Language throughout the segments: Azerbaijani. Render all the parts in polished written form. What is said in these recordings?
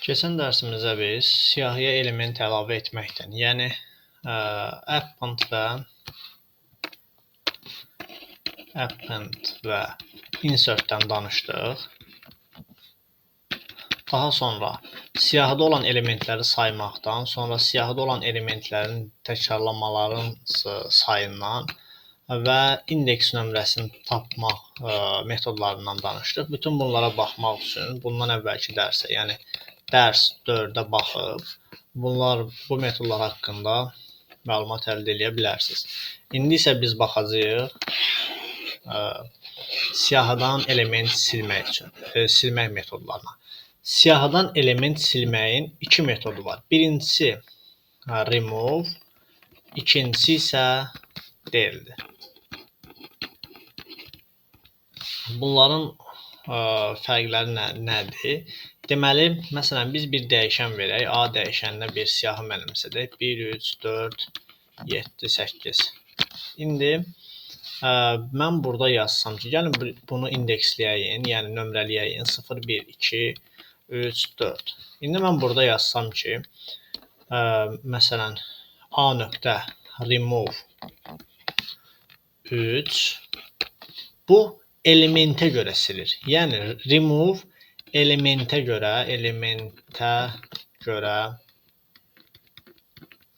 Keçən dərsimizdə biz siyahıya element əlavə etməkdən, yəni append və insertdən danışdıq. Daha sonra siyahıda olan elementləri saymaqdan, sonra siyahıda olan elementlərin təkrarlamaların sayından və indeks nömrəsini tapmaq metodlarından danışdıq. Bütün bunlara baxmaq üçün bundan əvvəlki dərsə, yəni dərs 4-də baxıb, bu metodlar haqqında məlumat əldə edə bilərsiniz. İndi isə biz baxacağıq siyahıdan element silmək metodlarına. Siyahıdan element silməyin iki metodu var. Birincisi remove, ikincisi isə deldir. Bunların fərqləri nədir? Deməli, məsələn, biz bir dəyişən verək. A dəyişəninə bir siyahı mənimsədək. 1, 3, 4, 7, 8. İndi mən burada yazsam ki, gəlin bunu indeksləyəyin, yəni nömrələyəyin. 0, 1, 2, 3, 4. İndi mən burada yazsam ki, məsələn, A nöqtə remove 3. Bu elementə görə silir. Yəni remove elementə görə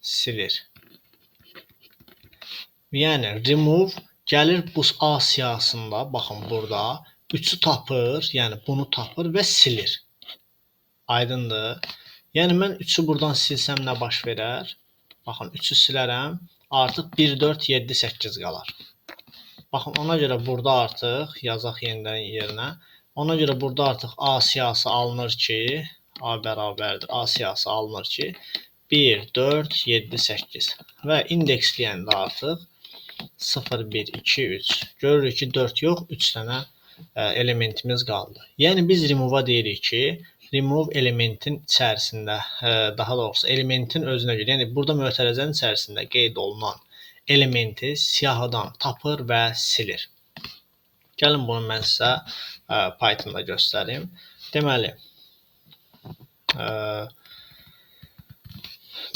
silir. Yəni remove gəlir bu A siyahısında, baxın burada 3'ü tapır, yəni bunu tapır və silir. Aydındır? Yəni mən 3'ü buradan silsəm nə baş verər? Baxın 3'ü silərəm, artıq 1, 4, 7, 8 qalar. Baxın, ona görə burada artıq yazaq yenidən yerinə. Ona görə burada artıq A siyahısı alınır ki, A bərabərdir. A siyahısı alınır ki, 1, 4, 7, 8 və indeksləyəndə artıq 0, 1, 2, 3. Görürük ki, 4 yox, 3 dənə elementimiz qaldı. Yəni biz remove-a deyirik ki, remove elementin içərisində, daha doğrusu elementin özünə görə, yəni burada mötərizənin içərisində qeyd olunan elementi siyahıdan tapır və silir. Gəlin bunu mən sizə Python'da göstərim. Deməli,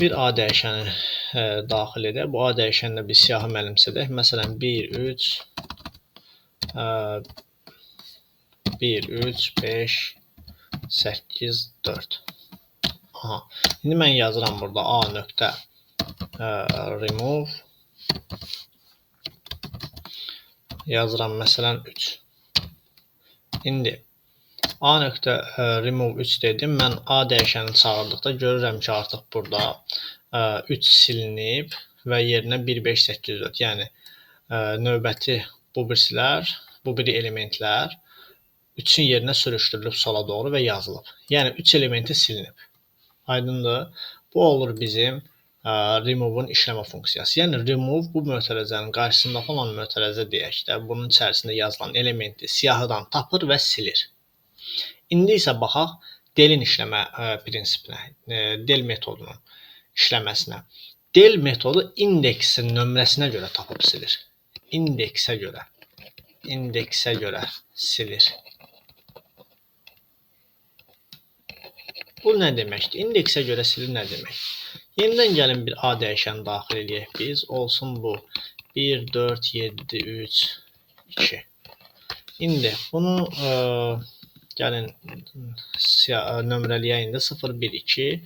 bir A dəyişəni daxil edək. Bu A dəyişənində bir siyahı mənimsədək. Məsələn, 1, 3, 5, 8, 4. Aha. İndi mən yazıram burada A nöqtə remove. Yazıram məsələn 3. İndi A nöqtə remove 3 dedim. Mən A dəyişənini çağırdıqda görürəm ki, artıq burada 3 silinib və yerinə 1, 5, 8, 4. Yəni növbəti bu biri elementlər 3'ün yerinə sürüşdürülüb sola doğru və yazılıb. Yəni 3 elementi silinib. Aydındır? Bu olur bizim remove-un işləmə funksiyası. Yəni remove bu mötərizənin qarşısında olan mötərizə deyək də, bunun içərisində yazılan elementi siyahıdan tapır və silir. İndi isə baxaq delin işləmə prinsipinə, del metodunun işləməsinə. Del metodu indeksin nömrəsinə görə tapıb silir. İndeksə görə silir. Bu nə deməkdir? İndeksə görə silir nə demək? Yenidən gəlin bir A dəyişəni daxil edək biz. Olsun bu 1, 4, 7, 3, 2. İndi bunu gəlin nömrələyəyin də 0, 1, 2,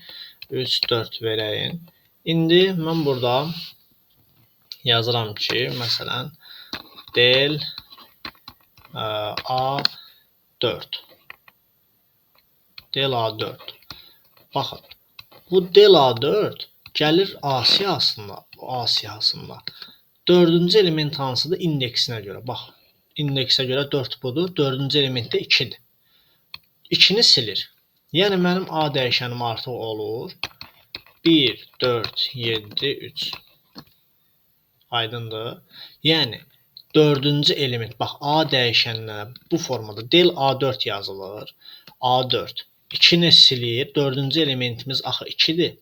3, 4 verəyin. İndi mən burada yazıram ki, məsələn, del A4. Del A4. Baxın, bu del A4 gəlir A siyahısında. Dördüncü element hansıdır? İndeksinə görə. Bax, indeksə görə 4 budur. Dördüncü element də 2'dir. 2'ni silir. Yəni mənim A dəyişənim artıq olur 1, 4, 7, 3. Aydındır? Yəni dördüncü element, bax A dəyişəninə bu formada del A4 yazılır. A4 2'ni silir. Dördüncü elementimiz axı 2'dir.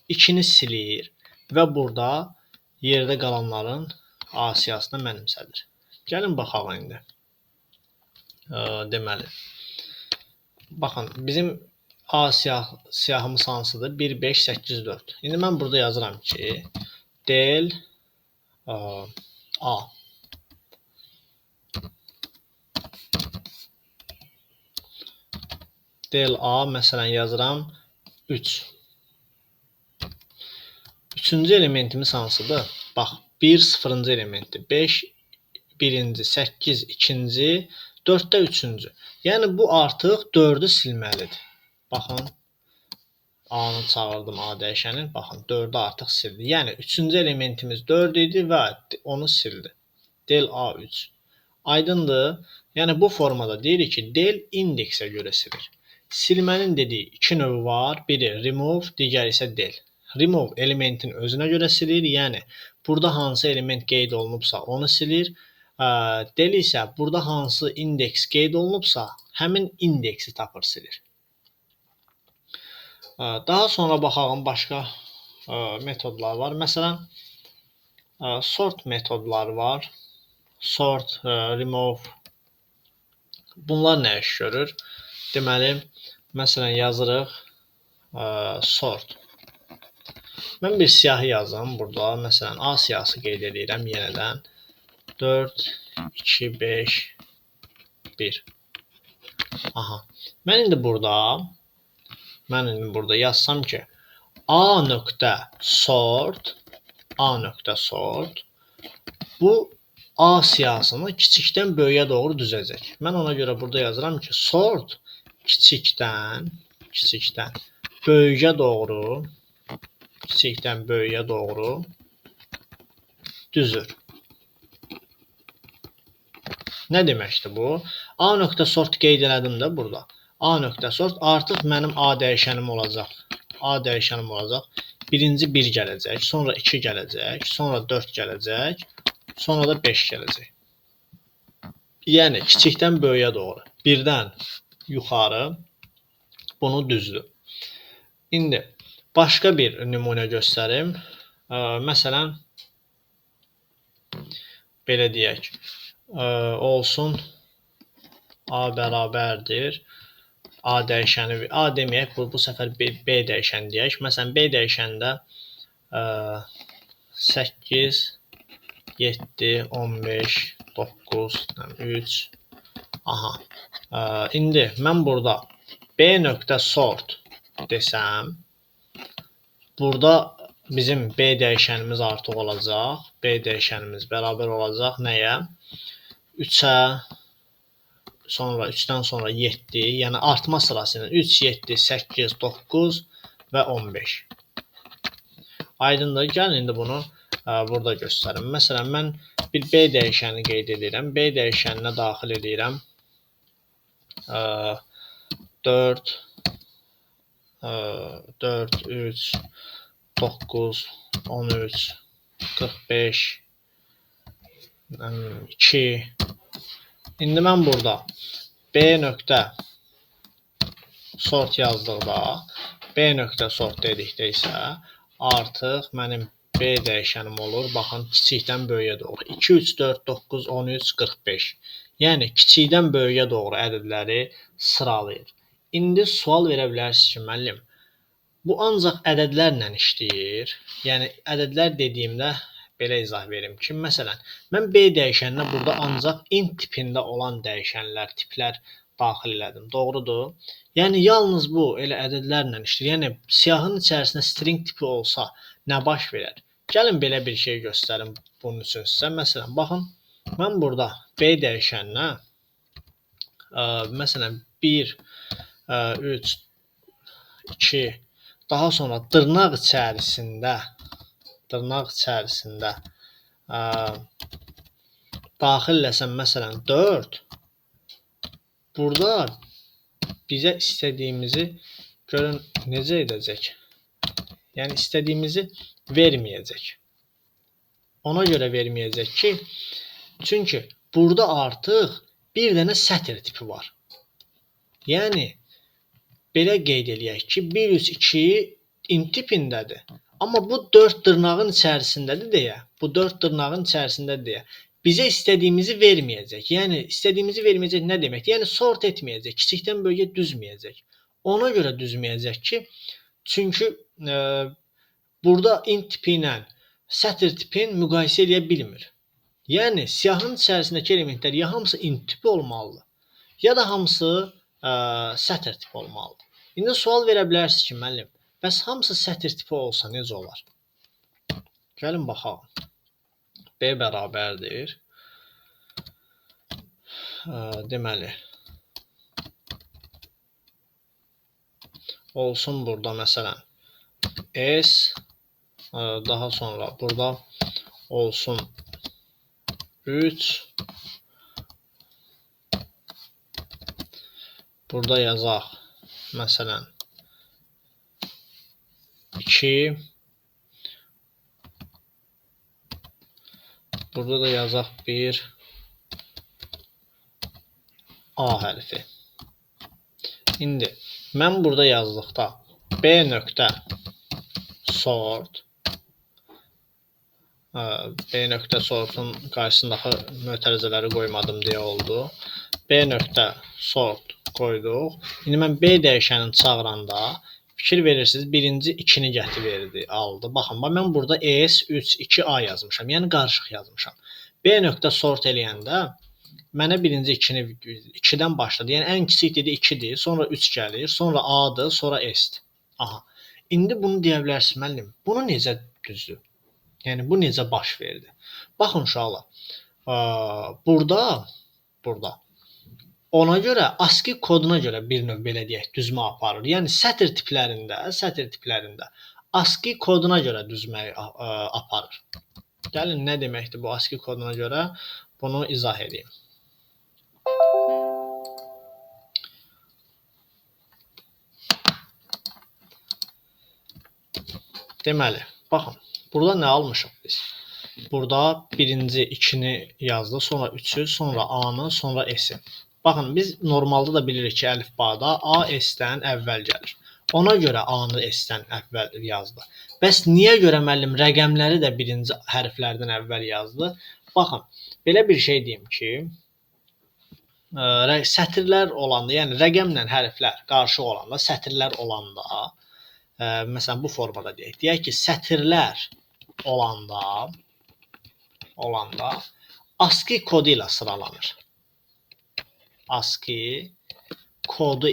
2'ni silir və burada yerdə qalanların A siyahısına mənimsədir. Gəlin baxaq indi. Deməli, baxın, bizim A siyahımız hansıdır? 1, 5, 8, 4. İndi mən burada yazıram ki, del A. Del A məsələn yazıram 3. Üçüncü elementimiz hansıdır? Bax, 1 sıfırıncı elementdir. 5 birinci, 8 ikinci, 4 də üçüncü. Yəni bu artıq 4'ü silməlidir. Baxın, A'nı çağırdım A dəyişənin. Baxın, 4'ü artıq sildi. Yəni üçüncü elementimiz 4 idi və onu sildi. Del A3. Aydındır. Yəni bu formada deyirik ki, del indeksə görə silir. Silmənin dediyi iki növü var. Biri remove, digəri isə del. Remove elementin özünə görə silir. Yəni burada hansı element qeyd olunubsa onu silir. Del isə burada hansı indeks qeyd olunubsa həmin indeksi tapır silir. Daha sonra baxalım başqa metodlar var. Məsələn, sort metodları var. Sort, remove. Bunlar nə iş görür? Deməli, məsələn yazırıq sort. Mən bir siyahı yazdım burada. Məsələn, A siyahısı qeyd edirəm yenidən. 4, 2, 5, 1. Aha. Mən indi burada yazsam ki, A.sort bu A siyahısını kiçikdən böyüyə doğru düzəcək. Mən ona görə burada yazıram ki, sort kiçikdən böyüyə doğru düzür. Nə deməkdir bu? A.sort qeyd elədim də burada. A.sort artıq mənim A dəyişənim olacaq. Birinci 1 gələcək, sonra 2 gələcək, sonra 4 gələcək, sonra da 5 gələcək. Yəni kiçikdən böyüyə doğru, birdən yuxarı bunu düzdür. İndi başqa bir nümunə göstərim. Məsələn, belə deyək, olsun A bərabərdir. A dəyişəni, A deməyək, bu səfər B dəyişəni deyək. Məsələn, B dəyişəndə 8, 7, 15, 9, 3. Aha. İndi mən burada B.sort desəm, burada bizim B dəyişənimiz artıq olacaq. B dəyişənimiz bərabər olacaq nəyə? 3-ə, sonra 3-dən sonra 7, yəni artma sırasıyla 3, 7, 8, 9 və 15. Aydındır. Gəlin indi bunu burada göstərim. Məsələn, mən bir B dəyişəni qeyd edirəm. B dəyişəninə daxil edirəm 4, 3, 9, 13, 45, 2. İndi mən burada B.sort yazdıqda, B.sort dedikdə isə artıq mənim B dəyişənim olur. Baxın, kiçikdən böyüyə doğru. 2, 3, 4, 9, 13, 45. Yəni, kiçikdən böyüyə doğru ədədləri sıralayır. İndi sual verə bilərsiniz ki, müəllim, bu ancaq ədədlərlə işləyir. Yəni, ədədlər dediyimdə belə izah verim ki, məsələn, mən B dəyişəninə burada ancaq int tipində olan dəyişənlər, tiplər daxil elədim. Doğrudur. Yəni, yalnız bu elə ədədlərlə işləyir. Yəni, siyahının içərisində string tipi olsa nə baş verər? Gəlin belə bir şey göstərim bunun üçün sizə. Məsələn, baxın, mən burada B dəyişəninə məsələn 1, 3, 2, daha sonra dırnaq içərisində daxilləsəm məsələn 4, burada bizə istədiyimizi görün necə edəcək. Yəni istədiyimizi verməyəcək. Ona görə verməyəcək ki, çünki burada artıq bir dənə sətr tipi var. Yəni belə qeyd eləyək ki, 1, 3, 2 int tipindədir. Amma bu 4 dırnağın içərisindədir deyə, bizə istədiyimizi verməyəcək. Yəni istədiyimizi verməyəcək nə deməkdir? Yəni sort etməyəcək, kiçikdən böyüyə düzməyəcək. Ona görə düzməyəcək ki, çünki burada int tipi ilə sətr tipin müqayisə edə bilmir. Yəni siyahının içərisindəki elementlər ya hamısı int tipi olmalıdır, ya da hamısı sətr tipi olmalıdır. İndi sual verə bilərsiniz ki, müəllim, bəs hamısı sətr tipi olsa necə olar? Gəlin baxaq. B bərabərdir. Deməli, olsun burada məsələn S, daha sonra burada olsun 3, burada yazaq məsələn 2, burada da yazaq 1 A hərfi. İndi mən burada yazdıqda B nöqtə sort, B nöqtə sortun qarşısındakı mötərizələri qoymadım deyə oldu. B nöqtə sort qoyduq. İndi mən B dəyişənini çağıranda fikir verirsiniz, birinci 2-ni gətirdi, aldı. Baxın, mən burada S, 3, 2, A yazmışam. Yəni qarışıq yazmışam. B nöqtə sort eləyəndə mənə birinci 2-dən başladı. Yəni ən kiçik dedi 2-dir, sonra 3 gəlir, sonra A-dır, sonra S-dir. Aha. İndi bunu deyə bilərsiniz, müəllim. Bunu necə düzdür? Yəni bu necə baş verdi? Baxın uşaqlar. Burada ona görə ASCII koduna görə bir növ belə deyək, düzmə aparır. Yəni sətr tiplərində ASCII koduna görə düzmə aparır. Gəlin nə deməkdir bu ASCII koduna görə? Bunu izah edeyim. Deməli, baxın, burada nə almışıq biz? Burada birinci 2-ni yazdı, sonra 3-ü, sonra A-nı, sonra S-i. Baxın, biz normalda da bilirik ki, əlifbada A S-dən əvvəl gəlir. Ona görə A-nı S-dən əvvəl yazdı. Bəs niyə görə müəllim rəqəmləri də birinci hərflərdən əvvəl yazdı? Baxın, belə bir şey deyim ki, sətirlər olanda, yəni rəqəmlə hərflər qarşı olanda, sətirlər olanda, məsələn bu formada deyək. Deyək ki, sətirlər olanda ASCII kodu ilə sıralanır. ASCII kodu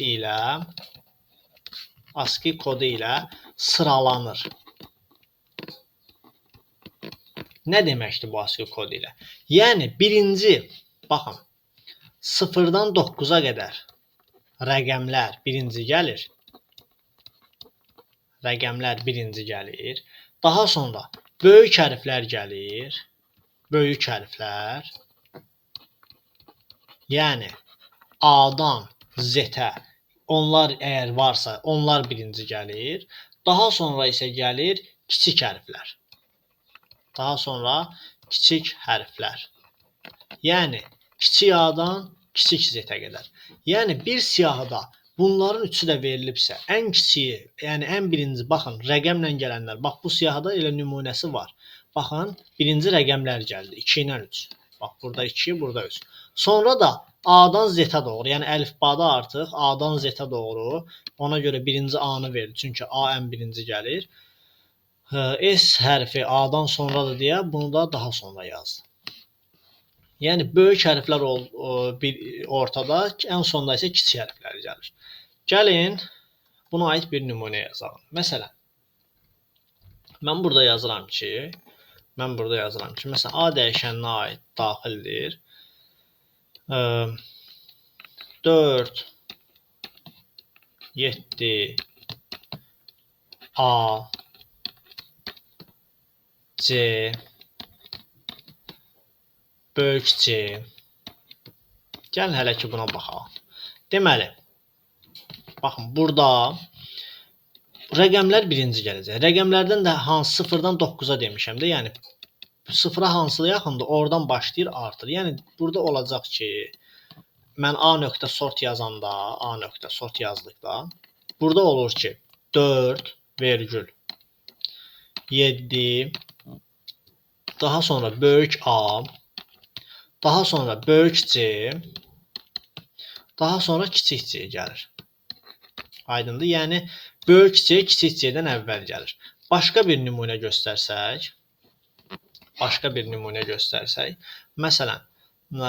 ilə sıralanır. Nə deməkdir bu ASCII kodu ilə? Yəni birinci, baxın, 0-dan 9-a qədər rəqəmlər birinci gəlir. Daha sonra böyük hərflər gəlir. Böyük hərflər. Yəni A-dan Z-ə onlar əgər varsa, onlar birinci gəlir. Daha sonra isə gəlir kiçik hərflər. Yəni kiçik A-dan kiçik Z-ə qədər. Yəni bir siyahıda bunların üçü də verilibsə, ən kiçiyi, yəni ən birinci, baxın, rəqəmlə gələnlər, bax bu siyahıda elə nümunəsi var. Baxın, birinci rəqəmlər gəldi, 2 ilə 3. Bax, burada 2, burada 3. Sonra da A-dan Z-ə doğru, yəni əlifbada artıq A-dan Z-ə doğru, ona görə birinci A-nı verdi, çünki A ən birinci gəlir. S hərfi A-dan sonradır deyə bunu da daha sonra yazdı. Yəni böyük hərflər ortada, ən sonda isə kiçik hərflər gəlir. Gəlin buna aid bir nümunə yazalım. Məsələn, mən burada yazıram ki, məsələn A dəyişəninə aid daxildir 4 7 A C böyük C. Gəlin hələ ki buna baxaq. Deməli, baxın, burada rəqəmlər birinci gələcək. Rəqəmlərdən də hansı 0-dan 9-a demişəm də, yəni 0-a hansı yaxındır, oradan başlayır, artır. Yəni burada olacaq ki, mən A nöqtə sort yazanda, A nöqtə sort yazdıqda, burada olur ki, 4 vergül 7, daha sonra böyük A, daha sonra böyük C, daha sonra kiçik C gəlir. Aydındır? Yəni böyük C kiçik C-dən əvvəl gəlir. Başqa bir nümunə göstərsək, məsələn, A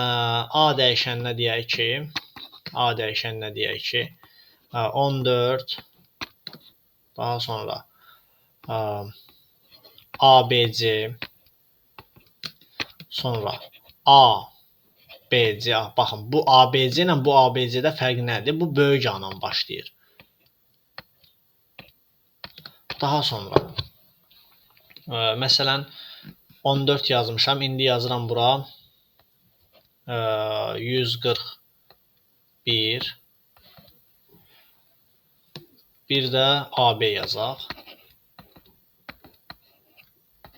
dəyişəninə deyək ki, 14, daha sonra ABC, sonra ABC. Baxın, bu ABC ilə bu ABC-də fərq nədir? Bu böyük A-dan başlayır. Daha sonra məsələn 14 yazmışam. İndi yazıram bura 141. Bir də AB yazaq.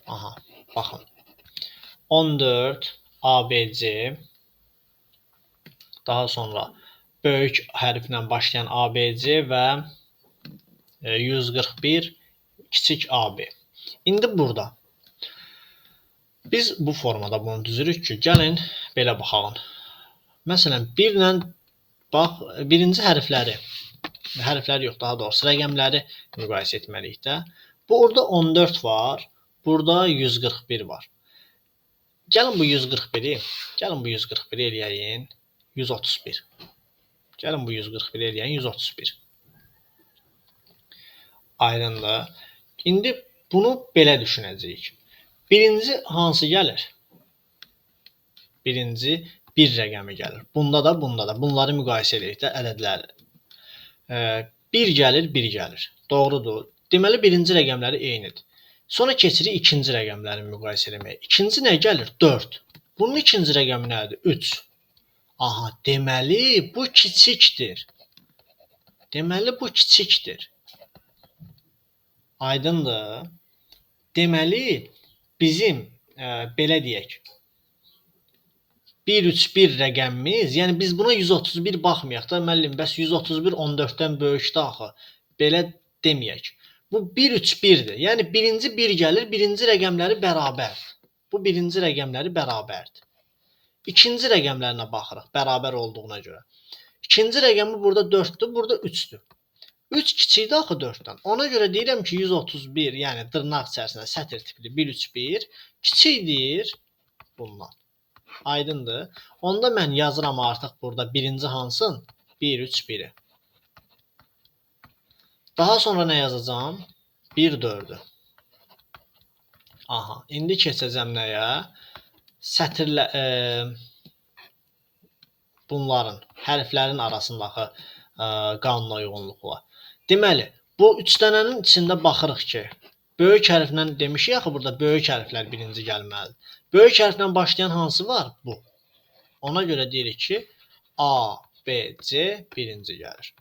Aha, baxın. 14 ABC, daha sonra böyük hərflə başlayan ABC və 141 kiçik AB. İndi burada biz bu formada bunu düzürük ki, gəlin belə baxalım. Məsələn, 1 ilə bax, birinci hərfləri yox, daha doğrusu rəqəmləri müqayisə etməliyik də. Bu orada 14 var, burada 141 var. Gəlin bu 141 eləyəyin 131. Gəlin bu 141 eləyəyin 131. Aydındır. İndi bunu belə düşünəcəyik. Birinci hansı gəlir? Birinci bir rəqəmi gəlir. Bunda da. Bunları müqayisə edirik də ədədləri. 1 gəlir, 1 gəlir. Doğrudur. Deməli, birinci rəqəmləri eynidir. Sonra keçirik ikinci rəqəmləri müqayisə etməyə. İkinci nə gəlir? 4. Bunun ikinci rəqəmi nədir? 3. Aha, deməli, bu kiçikdir. Aydındır. Deməli, bizim belə deyək, 131 rəqəmimiz, yəni biz buna 131 baxmayaq da, müəllim, bəs 131 14-dən böyükdür axı. Belə deməyək. Bu 131-dir. Yəni birinci 1 gəlir, birinci rəqəmləri bərabərdir. Bu birinci rəqəmləri bərabərdir. İkinci rəqəmlərinə baxırıq, bərabər olduğuna görə. İkinci rəqəmi burada 4-dür, burada 3-dür. 3 kiçikdir axı 4-dən. Ona görə deyirəm ki, 131, yəni dırnaq içərisində sətr tipli 131 kiçikdir bundan. Aydındır. Onda mən yazıram artıq burada birinci hansın? 131-i. Daha sonra nə yazacağam? 1-4-ü. Aha, indi keçəcəm nəyə? Sətirlə bunların, hərflərin arasındakı qanuna uyğunluqla. Deməli, bu 3 dənənin içində baxırıq ki, böyük hərflə demişik axı burada böyük hərflər birinci gəlməlidir. Böyük hərflə başlayan hansı var? Bu. Ona görə deyirik ki, A, B, C birinci gəlir.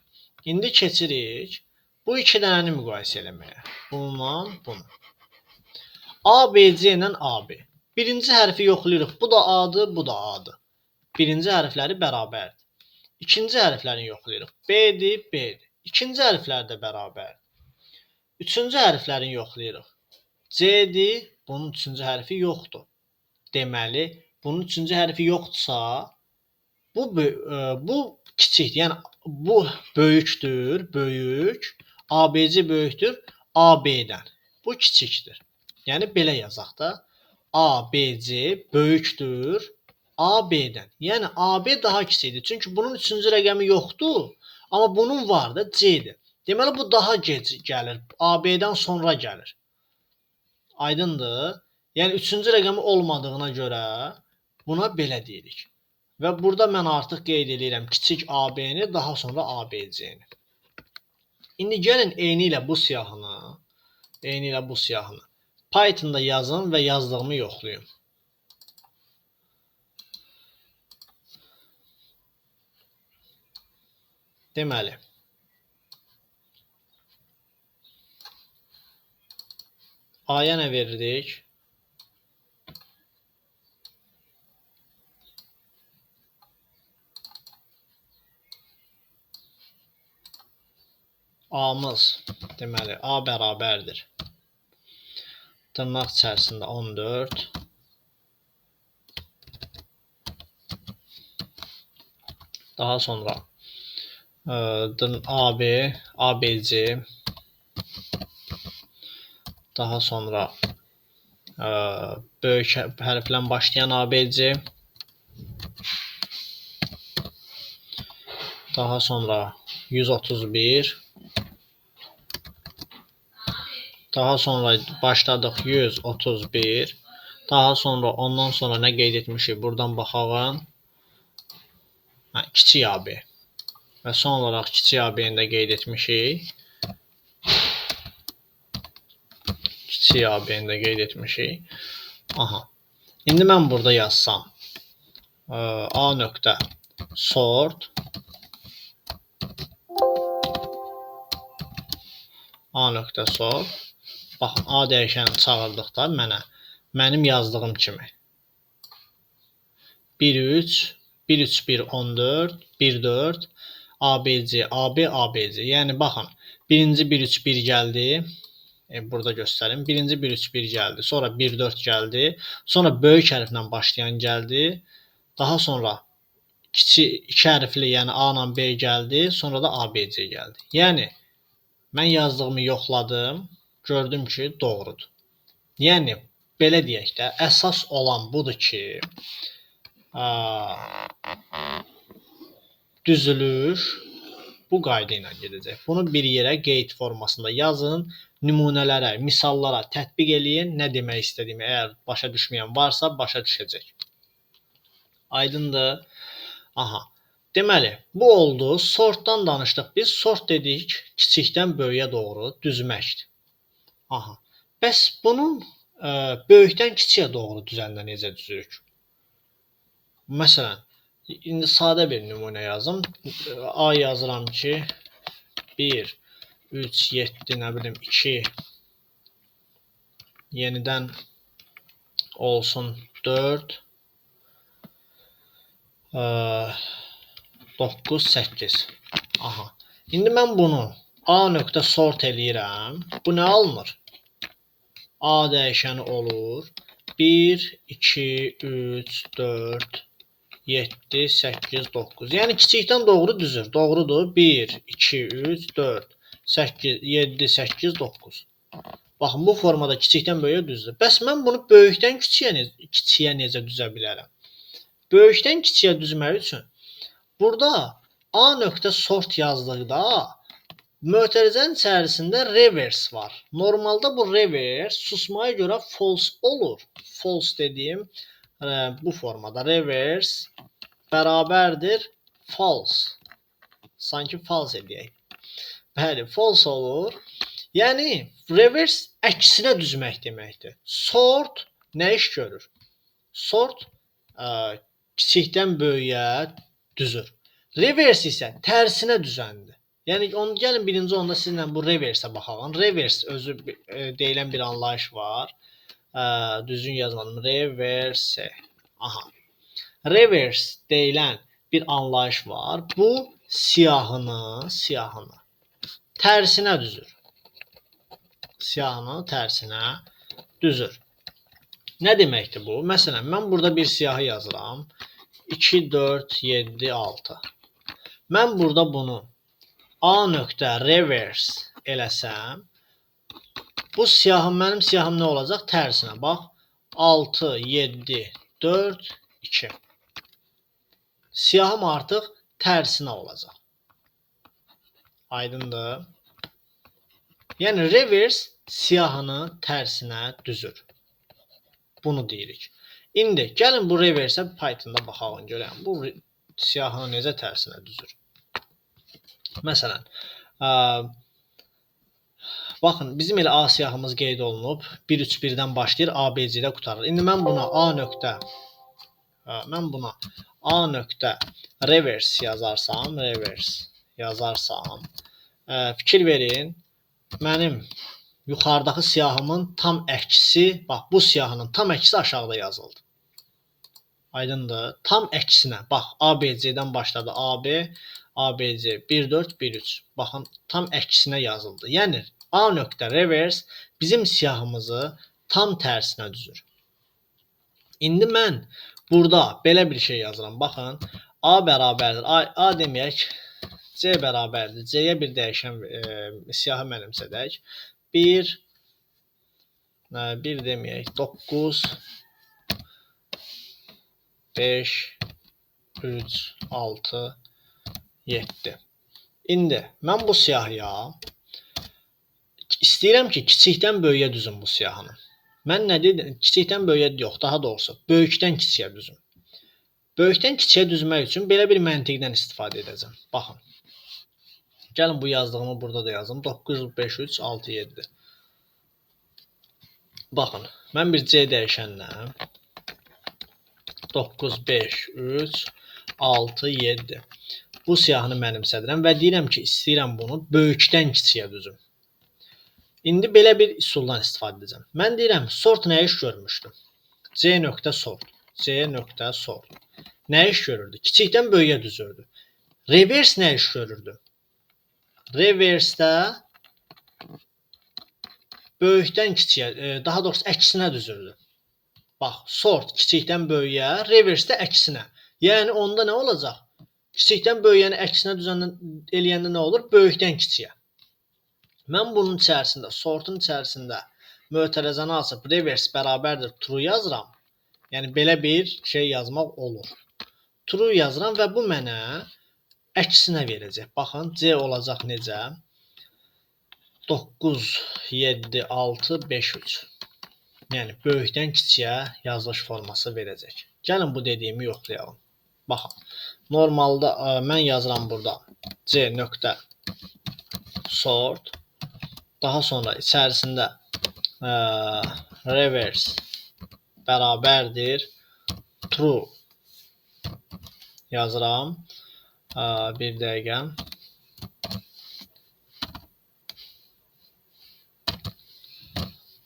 İndi keçirik bu 2 dənəni müqayisə eləməyə. Bununla bunu. A, B, C ilə AB. Birinci hərfi yoxlayırıq. Bu da A-dır, bu da A-dır. Birinci hərfləri bərabərdir. İkinci hərflərini yoxlayırıq. B-dir, B-dir. İkinci hərflər də bərabərdir. Üçüncü hərflərini yoxlayırıq. C-dir, bunun üçüncü hərfi yoxdur. Deməli, bunun üçüncü hərfi yoxdursa, bu kiçikdir. Yəni, bu böyükdür, böyük. ABC böyükdür AB-dən. Bu kiçikdir. Yəni, belə yazaq da. ABC böyükdür AB-dən. Yəni, AB daha kiçikdir. Çünki bunun üçüncü rəqəmi yoxdur. Amma bunun var da C-dir. Deməli, bu daha gec gəlir. AB-dən sonra gəlir. Aydındır. Yəni, üçüncü rəqəmi olmadığına görə buna belə deyirik. Və burada mən artıq qeyd edirəm kiçik AB-ni, daha sonra ABC-ni. İndi gəlin eyni ilə bu siyahını Python-da yazın və yazdığımı yoxlayın. Deməli, A-ya nə verirdik? A-mız, deməli, A bərabərdir. Dırnaq içərisində 14. Daha sonra AB, ABC, daha sonra böyük hərflə başlayan ABC, daha sonra 131, daha sonra başladıq 131, daha sonra ondan sonra nə qeyd etmişik? Buradan baxalım. Kiçik AB və son olaraq kiçik AB-ni də qeyd etmişik. Kiçik AB-ni də qeyd etmişik. Aha. İndi mən burada yazsam A nöqtə sort A nöqtə sort. Baxın, A dəyişəni çağırdıqda mənim yazdığım kimi 1-3, 1-3-1, 14, 1-4, ABC, AB, ABC. Yəni, baxın, birinci 1-3-1 gəldi. Burada göstərim. Birinci 1-3-1 gəldi. Sonra 1-4 gəldi. Sonra böyük hərflə başlayan gəldi. Daha sonra kiçik 2 hərfli, yəni A ilə B gəldi. Sonra da ABC gəldi. Yəni, mən yazdığımı yoxladım. Gördüm ki, doğrudur. Yəni, belə deyək də, əsas olan budur ki, düzülüş bu qayda ilə gedəcək. Bunu bir yerə qeyd formasında yazın, nümunələrə, misallara tətbiq eləyin. Nə demək istədiyimi əgər başa düşməyən varsa, başa düşəcək. Aydındır? Aha. Deməli, bu oldu. Sortdan danışdıq. Biz sort dedik, kiçikdən böyüyə doğru düzməkdir. Aha. Bəs bunun böyükdən kiçiyə doğru düzəndə necə düzürük? Məsələn, indi sadə bir nümunə yazım. A yazıram ki, 1, 3, 7, nə bilim, 2, yenidən olsun 4, 9, 8. Aha. İndi mən bunu A nöqtə sort eləyirəm. Bu nə alınır? A dəyişəni olur. 1, 2, 3, 4, 7, 8, 9. Yəni kiçikdən doğru düzür. Doğrudur. 1, 2, 3, 4, 8, 7, 8, 9. Baxın, bu formada kiçikdən böyüyə düzdür. Bəs mən bunu böyükdən kiçiyə necə düzə bilərəm? Böyükdən kiçiyə düzmək üçün burada A nöqtə sort yazdıqda mötərizənin içərisində reverse var. Normalda bu reverse susmaya görə false olur. False dediyim bu formada reverse bərabərdir false. Sanki false edəyək. Bəli, false olur. Yəni, reverse əksinə düzmək deməkdir. Sort nə iş görür? Sort kiçikdən böyüyə düzür. Reverse isə tərsinə düzəndir. Yəni, gəlin birinci onda sizlə bu reverse-ə baxalım. Reverse özü deyilən bir anlayış var. Düzgün yazmadım. Reverse. Aha. Reverse deyilən bir anlayış var. Bu siyahını tərsinə düzür. Siyahını tərsinə düzür. Nə deməkdir bu? Məsələn, mən burada bir siyahı yazıram. 2, 4, 7, 6. Mən burada bunu A nöqtə reverse eləsəm, bu siyahım, mənim siyahım nə olacaq? Tərsinə. Bax, 6, 7, 4, 2. Siyahım artıq tərsinə olacaq. Aydındır. Yəni, reverse siyahını tərsinə düzür. Bunu deyirik. İndi, gəlin bu reverse-ə Python-da baxalım, görəyəm. Bu siyahını necə tərsinə düzür? Məsələn, baxın, bizim elə A siyahımız qeyd olunub. 1-3-1-dən başlayır, ABC-də qutarır. İndi mən buna A nöqtə reverse yazarsam, fikir verin, mənim yuxarıdakı siyahımın tam əksi, bax, bu siyahının tam əksi aşağıda yazıldı. Aydındır. Tam əksinə, bax, ABC-dən başladı, AB, ABC, 1-4, 1-3. Baxın, tam əksinə yazıldı. Yəni, A nöqtə reverse bizim siyahımızı tam tərsinə düzür. İndi mən burada belə bir şey yazıram. Baxın, A bərabərdir. A deməyək, C bərabərdir. C-yə bir dəyişən siyahı mənimsədək. 1 deməyək. 9 5 3 6 7. İndi mən bu siyahıya istəyirəm ki, kiçikdən böyüyə düzüm bu siyahını. Mən nə dedim? Kiçikdən böyüyə yox, daha doğrusu böyükdən kiçiyə düzüm. Böyükdən kiçiyə düzmək üçün belə bir məntiqdən istifadə edəcəm. Baxın. Gəlin bu yazdığımı burada da yazım. 9 5 3 6 7. Baxın, mən bir C dəyişənlə 9 5 3 6 7 bu siyahını mənimsədirəm və deyirəm ki, istəyirəm bunu böyükdən kiçiyə düzüm. İndi belə bir üsuldan istifadə edəcəm. Mən deyirəm, sort nə iş görmüşdü? C.sort. C.sort. Nə iş görürdü? Kiçikdən böyüyə düzürdü. Reverse nə iş görürdü? Reverse-də böyükdən kiçiyə, daha doğrusu əksinə düzürdü. Bax, sort kiçikdən böyüyə, reverse-də əksinə. Yəni onda nə olacaq? Kiçikdən böyüyəni əksinə eləyəndə nə olur? Böyükdən kiçiyə. Mən bunun içərisində, sortun içərisində mötərəzəni açıb reverse bərabərdir true yazıram. Yəni belə bir şey yazmaq olur. True yazıram və bu mənə əksinə verəcək. Baxın, C olacaq necə? 9 7 6 5 3. Yəni böyükdən kiçiyə yazılış forması verəcək. Gəlin bu dediyimi yoxlayalım. Baxın. Normalda mən yazıram burada C.sort. Daha sonra içərisində reverse bərabərdir true yazıram. Bir dəqiqə.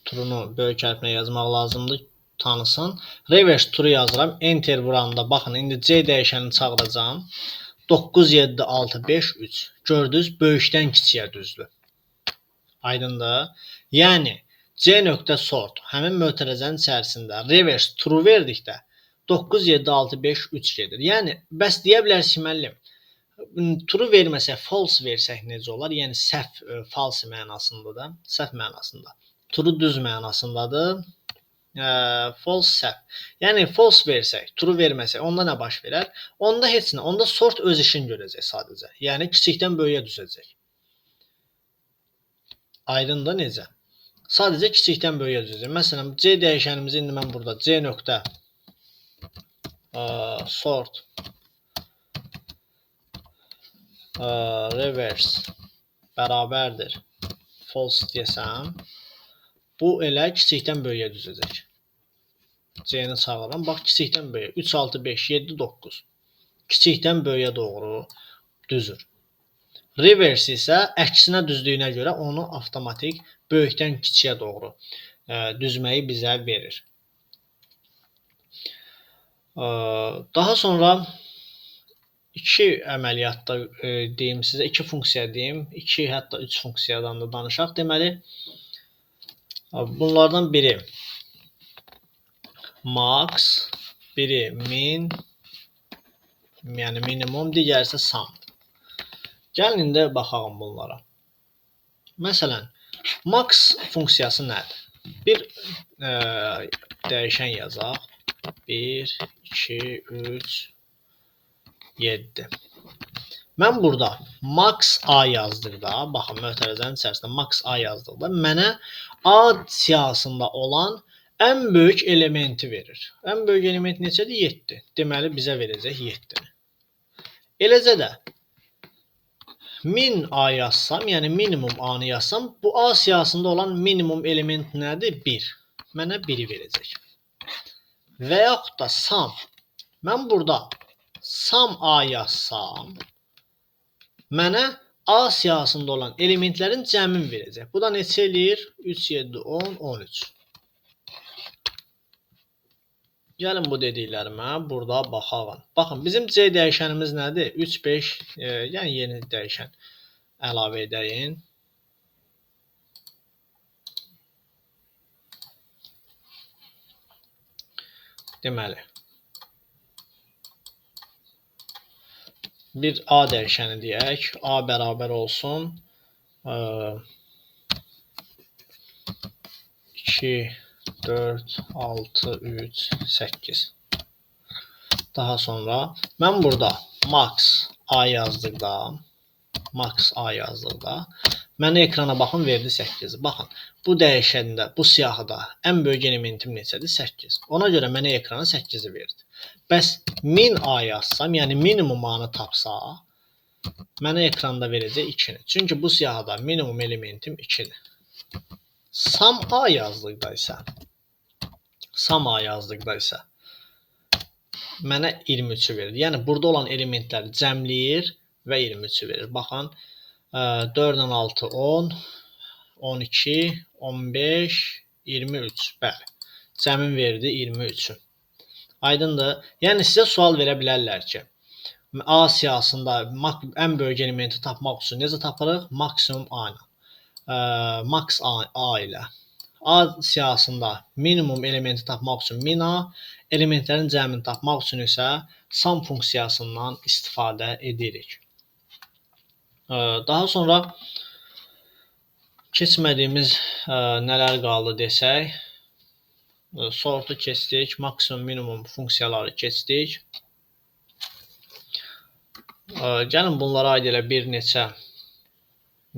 True'nu böyük hərflə yazmaq lazımdır. Tanısın. Reverse true yazıram. Enter vuranda baxın, indi C dəyişənini çağıracağım. 9 7 6 5 3. Gördünüz, böyükdən kiçiyə düzdür. Aydındır. Yəni C.sort həmin mötərəzənin içərisində reverse true verdikdə 9 7 6 5 3 gedir. Yəni bəs deyə bilərsiniz müəllim, true verməsək, false versək necə olar? Yəni səhv, false mənasında da, səhv mənasında. True düz mənasındadır. False səhv. Yəni false versək, true verməsək, onda nə baş verər? Onda heç nə. Onda sort öz işini görəcək sadəcə. Yəni kiçikdən böyüyə düzəcək. Aydındır necə? Sadəcə kiçikdən böyüyə düzəcək. Məsələn, C dəyişənimizi indi mən burada C.sort reverse bərabərdir false desəm, bu elə kiçikdən böyüyə düzəcək. C-ni çağırıram. Bax, kiçikdən böyüyə. 3 6 5 7 9. Kiçikdən böyüyə doğru düzür. Reverse isə əksinə düzdüyünə görə onu avtomatik böyükdən kiçiyə doğru düzməyi bizə verir. Daha sonra iki əməliyyatda deyim sizə, iki funksiya deyim, iki hətta üç funksiyadan da danışaq. Deməli, bunlardan biri max, biri min, yəni minimum, digəri isə sum. Gəlin indi baxalım bunlara. Məsələn, max funksiyası nədir? Bir dəyişən yazaq. 1, 2, 3, 7. Mən burada max a yazdıqda, baxın, mötərəzənin içərisində max a yazdıqda mənə A siyahısında olan ən böyük elementi verir. Ən böyük element neçədir? 7. Deməli, bizə verəcək 7-ni. Eləcə də min A yazsam, yəni minimum A-nı yazsam, bu A siyahısında olan minimum element nədir? 1. Mənə 1-i verəcək. Və yaxud da sum. Mən burada sum A yazsam, mənə A siyahısında olan elementlərin cəmini verəcək. Bu da neçə eləyir? 3, 7, 10, 13. Gəlin bu dediklərimə burada baxalım. Baxın, bizim C dəyişənimiz nədir? 3, 5, yəni yeni dəyişən əlavə edəyin. Deməli, bir A dəyişəni deyək. A bərabər olsun 2, 4, 6, 3, 8. Daha sonra mən burada max A yazdıqda mənə ekrana baxın verdi 8. Baxın, bu dəyişəndə, bu siyahıda ən böyük elementim neçədir? 8. Ona görə mənə ekrana 8-i verdi. Bəs min A yazsam, yəni minimum A-nı tapsa, mənə ekranda verəcək 2-ni. Çünki bu siyahıda minimum elementim 2-dir. Sam A yazdıqda isə mənə 23-ü verir. Yəni burada olan elementləri cəmləyir və 23-ü verir. Baxın, 4 ilə 6 10, 12, 15, 23. Bəli. Cəmin verdi 23-ü. Aydındır? Yəni sizə sual verə bilərlər ki, A siyahısında ən böyük elementi tapmaq üçün necə tapırıq? Maksimum A ilə. Max A ilə. A siyahısında minimum elementi tapmaq üçün min A, elementlərin cəmini tapmaq üçün isə sum funksiyasından istifadə edirik. Daha sonra keçmədiyimiz nələr qaldı desək, sortu keçdik, maksimum minimum funksiyaları keçdik. Gəlin bunlara aid elə bir neçə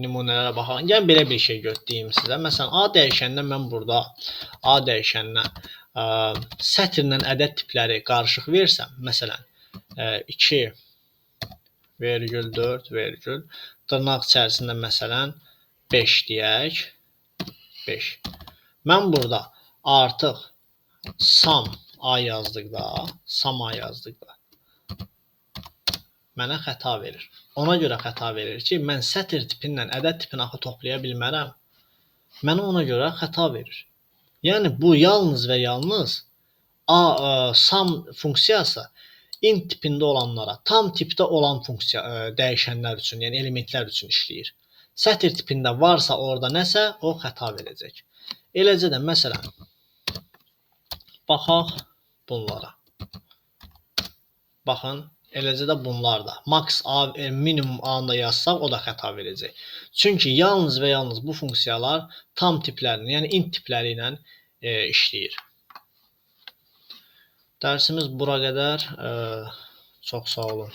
nümunələrə baxalım. Yəni belə bir şey deyim sizə. Məsələn, A dəyişəninə mən burada A dəyişəninə sətirlə ədəd tipləri qarışıq versəm, məsələn, 2 vergül 4 vergül dırnaq içərisində məsələn 5 deyək. 5. Mən burada artıq sum A yazdıqda mənə xəta verir. Ona görə xəta verir ki, mən sətir tipindən ədəd tipini axı toplaya bilmərəm. Mənə ona görə xəta verir. Yəni bu yalnız və yalnız sum funksiyası int tipində olanlara, tam tipdə olan dəyişənlər üçün, yəni elementlər üçün işləyir. Sətir tipində varsa orada nəsə, o xəta verəcək. Eləcə də məsələn baxaq bunlara. Baxın, eləcə də bunlar da. Max A, minimum A-nı da yazsaq, o da xəta verəcək. Çünki yalnız və yalnız bu funksiyalar tam tiplərini, yəni int tipləri ilə işləyir. Dərsimiz bura qədər. Çox sağ olun.